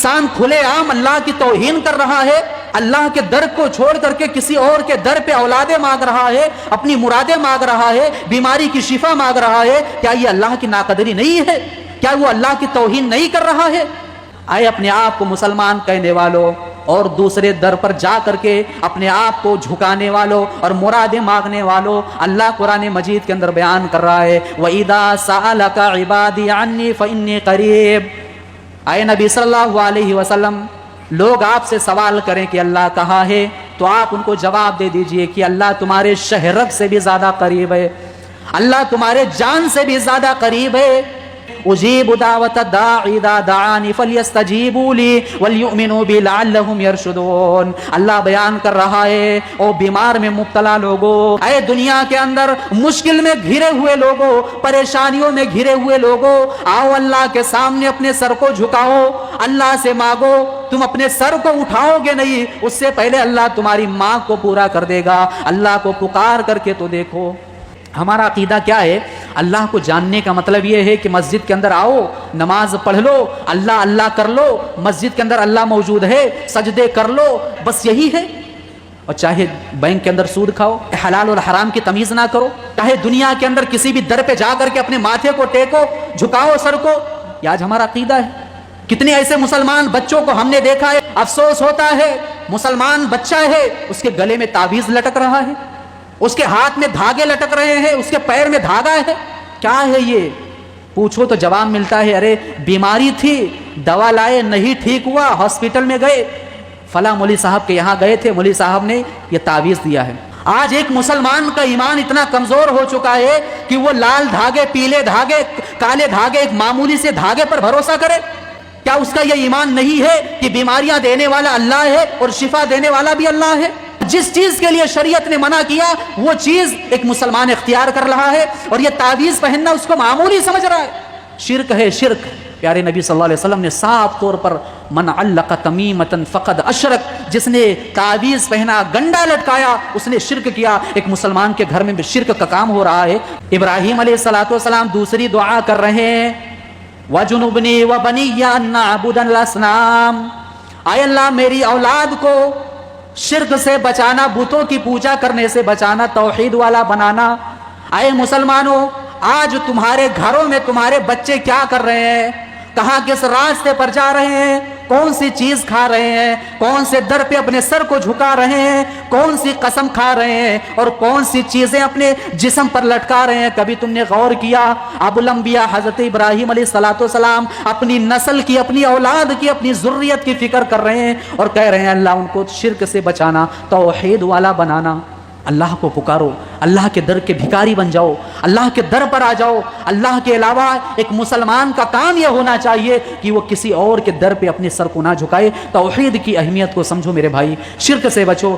انسان کھلے عام اللہ کی توہین کر رہا ہے، اللہ کے در کو چھوڑ کر کے کسی اور کے در پہ اولادیں مانگ رہا ہے، اپنی مرادیں مانگ رہا ہے، بیماری کی شفا مانگ رہا ہے، کیا یہ اللہ کی ناقدری نہیں ہے؟ کیا وہ اللہ کی توہین نہیں کر رہا ہے؟ آئے اپنے آپ کو مسلمان کہنے والوں اور دوسرے در پر جا کر کے اپنے آپ کو جھکانے والوں اور مرادیں مانگنے والوں، اللہ قرآن مجید کے اندر بیان کر رہا ہے وَإِذَا سَأَلَكَ عِبَادِي عَنِّي فَإِنِّي قَرِيبٌ۔ آئے نبی صلی اللہ علیہ وسلم، لوگ آپ سے سوال کریں کہ اللہ کہاں ہے، تو آپ ان کو جواب دے دیجئے کہ اللہ تمہارے شہرک سے بھی زیادہ قریب ہے، اللہ تمہارے جان سے بھی زیادہ قریب ہے۔ اجیب دعوت الداعی اذا دعانی فلیستجیبوا لی وليؤمنوا بی لعلہم یرشدون۔ اللہ بیان کر رہا ہے او بیمار میں مبتلا لوگوں، اے دنیا کے اندر مشکل میں گھرے ہوئے لوگوں، پریشانیوں میں گھرے ہوئے لوگوں، آؤ اللہ کے سامنے اپنے سر کو جھکاؤ، اللہ سے مانگو۔ تم اپنے سر کو اٹھاؤ گے نہیں، اس سے پہلے اللہ تمہاری مانگ کو پورا کر دے گا۔ اللہ کو پکار کر کے تو دیکھو۔ ہمارا عقیدہ کیا ہے؟ اللہ کو جاننے کا مطلب یہ ہے کہ مسجد کے اندر آؤ، نماز پڑھ لو، اللہ اللہ کر لو، مسجد کے اندر اللہ موجود ہے، سجدے کر لو، بس یہی ہے۔ اور چاہے بینک کے اندر سود کھاؤ، حلال اور حرام کی تمیز نہ کرو، چاہے دنیا کے اندر کسی بھی در پہ جا کر کے اپنے ماتھے کو ٹیکو، جھکاؤ سر کو، یہ آج ہمارا عقیدہ ہے۔ کتنے ایسے مسلمان بچوں کو ہم نے دیکھا ہے، افسوس ہوتا ہے، مسلمان بچہ ہے، اس کے گلے میں تعویذ لٹک رہا ہے، اس کے ہاتھ میں دھاگے لٹک رہے ہیں، اس کے پیر میں دھاگا ہے، کیا ہے یہ؟ پوچھو تو جواب ملتا ہے ارے بیماری تھی، دوا لائے نہیں ٹھیک ہوا، ہاسپٹل میں گئے، فلاں مولوی صاحب کے یہاں گئے تھے، مولوی صاحب نے یہ تعویذ دیا ہے۔ آج ایک مسلمان کا ایمان اتنا کمزور ہو چکا ہے کہ وہ لال دھاگے، پیلے دھاگے، کالے دھاگے، ایک معمولی سے دھاگے پر بھروسہ کرے۔ کیا اس کا یہ ایمان نہیں ہے کہ بیماریاں دینے والا اللہ ہے اور شفا دینے والا بھی اللہ ہے؟ جس چیز کے لیے شریعت نے منع کیا وہ چیز ایک مسلمان اختیار کر رہا ہے، اور یہ تعویذ پہننا اس کو معمولی سمجھ رہا ہے۔ شرک ہے، شرک۔ پیارے نبی صلی اللہ علیہ وسلم نے صاف طور پر من علق تمیمۃ فقد اشرک، جس نے تعویذ پہنا، گنڈا لٹکایا، اس نے شرک کیا۔ ایک مسلمان کے گھر میں بھی شرک کا کام ہو رہا ہے۔ ابراہیم علیہ السلام دوسری دعا کر رہے ہیں وَجُنُبْنِي وَبَنِيَّ أَن نَّعْبُدَ الْأَصْنَامَ، اے اللہ میری اولاد کو شرک سے بچانا، بتوں کی پوجا کرنے سے بچانا، توحید والا بنانا۔ اے مسلمانوں، آج تمہارے گھروں میں تمہارے بچے کیا کر رہے ہیں؟ کہاں کس راستے پر جا رہے ہیں؟ کون سی چیز کھا رہے ہیں؟ کون سے در پہ اپنے سر کو جھکا رہے ہیں؟ کون سی قسم کھا رہے ہیں؟ اور کون سی چیزیں اپنے جسم پر لٹکا رہے ہیں؟ کبھی تم نے غور کیا؟ ابو الانبیاء حضرت ابراہیم علیہ السلام اپنی نسل کی، اپنی اولاد کی، اپنی ذریت کی فکر کر رہے ہیں اور کہہ رہے ہیں اللہ ان کو شرک سے بچانا، توحید والا بنانا۔ اللہ کو پکارو، اللہ کے در کے بھکاری بن جاؤ، اللہ کے در پر آ جاؤ۔ اللہ کے علاوہ ایک مسلمان کا کام یہ ہونا چاہیے کہ وہ کسی اور کے در پہ اپنے سر کو نہ جھکائے۔ توحید کی اہمیت کو سمجھو میرے بھائی، شرک سے بچو۔